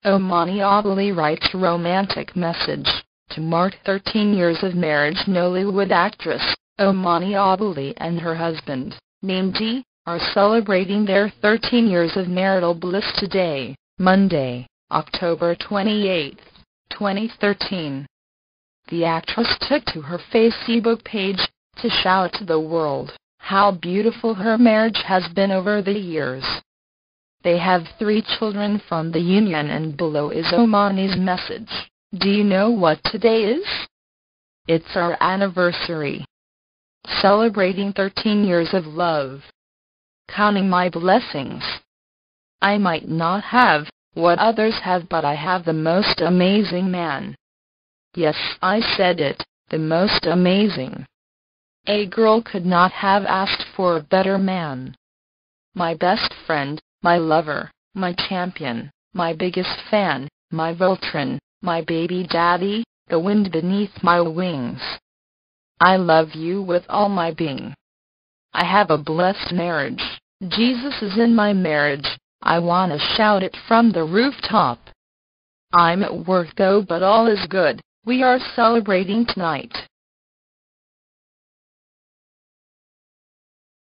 Omani Abali writes romantic message to mark 13 years of marriage. Nollywood actress Omani Abali and her husband, named Dee, are celebrating their 13 years of marital bliss today, Monday, October 28, 2013. The actress took to her Facebook page to shout to the world how beautiful her marriage has been over the years. They have 3 children from the union, and below is Omani's message. Do you know what today is? It's our anniversary. Celebrating 13 years of love. Counting my blessings. I might not have what others have, but I have the most amazing man. Yes, I said it, the most amazing. A girl could not have asked for a better man. My best friend, my lover, my champion, my biggest fan, my Voltron, my baby daddy, the wind beneath my wings. I love you with all my being. I have a blessed marriage. Jesus is in my marriage. I wanna shout it from the rooftop. I'm at work though, but all is good. We are celebrating tonight.